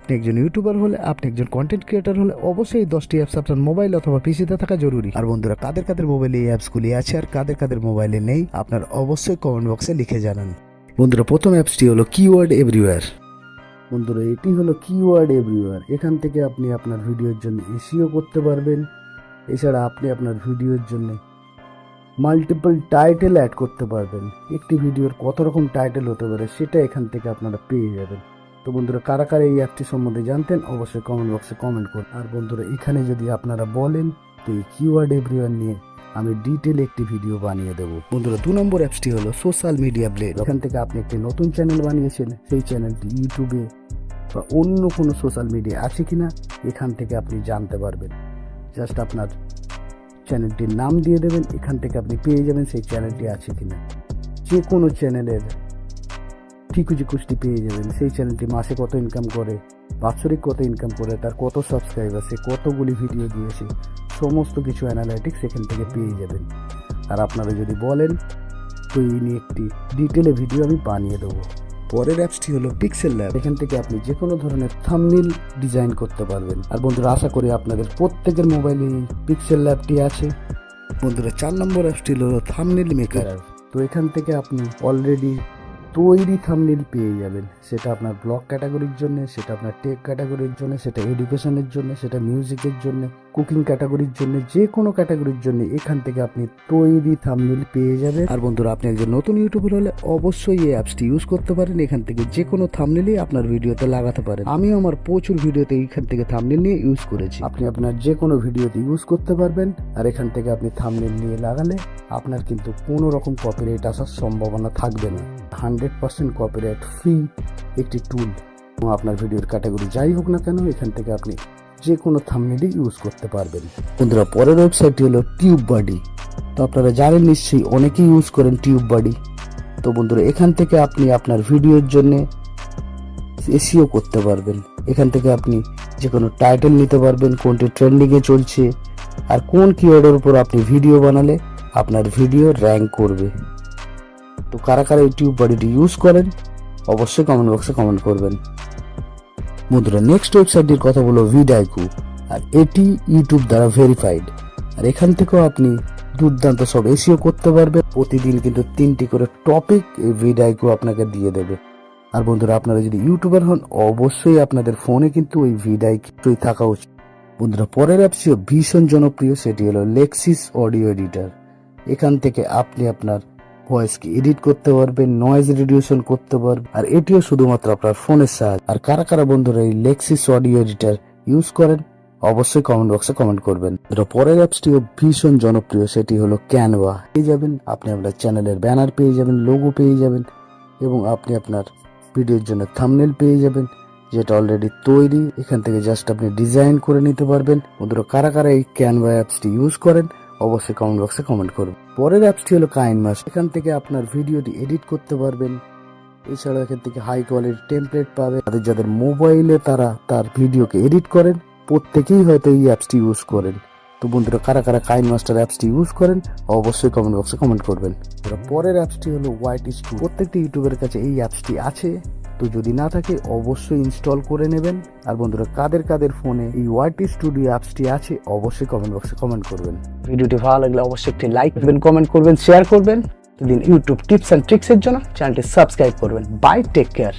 আপনি একজন ইউটিউবার হলে, আপনি একজন কন্টেন্ট ক্রিয়েটর হলে অবশ্যই 10টি অ্যাপস আপনার মোবাইল অথবা পিসিতে থাকা জরুরি। আর বন্ধুরা, কাদের কাদের মোবাইলে এই অ্যাপসগুলি আছে আর কাদের কাদের মোবাইলে নেই, আপনার অবশ্যই কমেন্ট বক্সে লিখে জানান। বন্ধুরা, প্রথম অ্যাপসটি হলো কিওয়ার্ড এভরিওয়্যার। বন্ধুরা, এটি হলো কিওয়ার্ড এভরিওয়্যার। এখান থেকে আপনি আপনার ভিডিওর জন্য এসইও করতে পারবেন। এছাড়া আপনি আপনার ভিডিওর জন্য মাল্টিপল টাইটেল অ্যাড করতে পারবেন। একটি ভিডিওর কত রকম টাইটেল হতে পারে সেটা এখান থেকে আপনারা পেয়ে যাবেন। তো বন্ধুরা, কারা কারা এই অ্যাপটি সম্বন্ধে জানতেন অবশ্যই কমেন্ট বক্সে কমেন্ট করুন। আর বন্ধুরা, এখানে যদি আপনারা বলেন তো এই কিওয়ার্ড এভরিওয়্যার নিয়ে আমি ডিটেল একটি ভিডিও বানিয়ে দেবো। বন্ধুরা, 2 নম্বর অ্যাপসটি হলো সোশ্যাল মিডিয়া ব্লেড। এখান থেকে আপনি একটি নতুন চ্যানেল বানিয়েছেন, সেই চ্যানেলটি ইউটিউবে বা অন্য কোনো সোশ্যাল মিডিয়া আছে কিনা এখান থেকে আপনি জানতে পারবেন। জাস্ট আপনার চ্যানেলটির নাম দিয়ে দেবেন, এখান থেকে আপনি পেয়ে যাবেন সেই চ্যানেলটি আছে কিনা। যে কোনো চ্যানেলের ঠিকুজি পেয়ে যাবেন, সেই চ্যানেলটি মাসে কত ইনকাম করে, বাৎসরিক কত ইনকাম করে, তার কত সাবস্ক্রাইবার, সে কতগুলি ভিডিও দিয়েছে, সমস্ত কিছু অ্যানালাইটিক্স এখান থেকে পেয়ে যাবেন। আর আপনারা যদি বলেন তো এই নিয়ে একটি ডিটেলে ভিডিও আমি বানিয়ে দেবো। পরের অ্যাপসটি হলো পিক্সেল ল্যাব। এখান থেকে আপনি যে কোনো ধরনের থাম্বনেল ডিজাইন করতে পারবেন। আর বন্ধুরা, আশা করি আপনাদের প্রত্যেকের মোবাইলে এই পিক্সেল ল্যাবটি আছে। বন্ধুরা, 4 নম্বর অ্যাপসটি হলো থাম্বনেল মেকার। তো এখান থেকে আপনি অলরেডি তৈরি থাম্বনেল পেয়ে যাবেন। সেটা আপনার ব্লগ ক্যাটাগরির জন্য, সেটা আপনার টেক ক্যাটাগরির জন্য, সেটা এডুকেশনের জন্য, সেটা মিউজিকের জন্য, কুকিং ক্যাটাগরির জন্য, যে কোনো ক্যাটাগরির জন্য এখান থেকে আপনি তৈরি থাম্বনেল পেয়ে যাবেন। আর বন্ধুরা, আপনি একজন নতুন ইউটিউবার হলে অবশ্যই এই অ্যাপসটি ইউজ করতে পারেন। এখান থেকে যে কোনো থাম্বনেলই আপনার ভিডিওতে লাগাতে পারেন। আমিও আমার প্রচুর ভিডিওতে এইখান থেকে থাম্বনেল নিয়ে ইউজ করেছি। আপনি আপনার যে কোনো ভিডিওতে ইউজ করতে পারবেন। আর এখান থেকে আপনি থাম্বনেল নিয়ে লাগালে আপনার কিন্তু কোনো রকম কপিরাইট আসার সম্ভাবনা থাকবে না। 100% কপিরাইট ফ্রি একটি টুল। আপনার ভিডিওর ক্যাটাগরি যাই হোক না কেন, এখান থেকে আপনি যে কোনো থাম্বনেলই ইউজ করতে পারবেন। বন্ধুরা, পরের ওয়েবসাইটটি হলো টিউববাডি। তো আপনারা জানেন নিশ্চয়ই, অনেকেই ইউজ করেন টিউববাডি। তো বন্ধুরা, এখান থেকে আপনি আপনার ভিডিওর জন্য এসইও করতে পারবেন। এখান থেকে আপনি যে কোনো টাইটেল নিতে পারবেন, কোনটি ট্রেন্ডিংয়ে চলছে আর কোন কিওয়ার্ডের উপর আপনি ভিডিও বানালে আপনার ভিডিও র্যাঙ্ক করবে। তো কারা কারা এই টিউববাডিটি ইউজ করেন অবশ্যই কমেন্ট বক্সে কমেন্ট করবেন। বন্ধুরা, নেক্সট ওয়েবসাইটটির কথা বলো ভিডাইকু। আর এটি ইউটিউব দ্বারা ভেরিফাইড। আর এখান থেকেও আপনি দুর্দান্ত সব এসইও করতে পারবেন। প্রতিদিন কিন্তু 3টি করে টপিক এই ভিডাইকু আপনাকে দিয়ে দেবে। আর বন্ধুরা, আপনারা যদি ইউটিউবার হন অবশ্যই আপনাদের ফোনে কিন্তু ওই ভিডাইকুই থাকা উচিত। বন্ধুরা, পরের অ্যাপসটি ভীষণ জনপ্রিয়, সেটি হলো লেক্সিস অডিও এডিটর। এখান থেকে আপনি আপনার ভয়েসকে এডিট করতে পারবেন, নয়েজ রিডিউশন করতে পারবেন। আর এটিও শুধুমাত্র আপনার ফোনের সাহায্যে। আর কারা কারা বন্ধুরা এই লেক্সিস অডিও এডিটর ইউজ করেন অবশ্যই কমেন্ট বক্সে কমেন্ট করবেন। পরের অ্যাপসটিও ভীষণ জনপ্রিয়, সেটি হলো ক্যানভা। পেয়ে যাবেন আপনি আপনার চ্যানেলের ব্যানার পেয়ে যাবেন, লোগো পেয়ে যাবেন এবং আপনি আপনার ভিডিওর জন্য থাম্বনেল পেয়ে যাবেন, যেটা অলরেডি তৈরি। এখান থেকে জাস্ট আপনি ডিজাইন করে নিতে পারবেন। বন্ধুরা, কারা কারা এই ক্যানভা অ্যাপসটি ইউজ করেন অবশ্যই কমেন্ট বক্সে কমেন্ট করুন। পরের অ্যাপসটি হলো কাইনমাস্টার। এখান থেকে আপনার ভিডিওটি এডিট করতে পারবেন। এছাড়া এখান থেকে হাই কোয়ালিটি টেমপ্লেট পাবে। যাদের মোবাইলে তারা তার ভিডিওকে এডিট করেন প্রত্যেকেই হয়তো এই অ্যাপসটি ইউজ করেন। তো বন্ধুরা, কারা কারা কাইনমাস্টার অ্যাপসটি ইউজ করেন অবশ্যই কমেন্ট বক্সে কমেন্ট করবেন। পরের অ্যাপসটি হলো হোয়াইট স্টুডিও। প্রত্যেকটি ইউটিউবের কাছে এই অ্যাপসটি আছে, তো যদি না থাকে অবশ্যই ইনস্টল করে নেবেন। আর বন্ধুরা, কাদের কাদের ফোনে এই হোয়াইট স্টুডিও অ্যাপসটি আছে অবশ্যই কমেন্ট বক্সে কমেন্ট করবেন। ভিডিওটি ভালো লাগলে অবশ্যই একটি লাইক করবেন, কমেন্ট করবেন, শেয়ার করবেন। ইউটিউব টিপস অ্যান্ড ট্রিক্সের জন্য চ্যানেলটি সাবস্ক্রাইব করবেন। Bye, take care.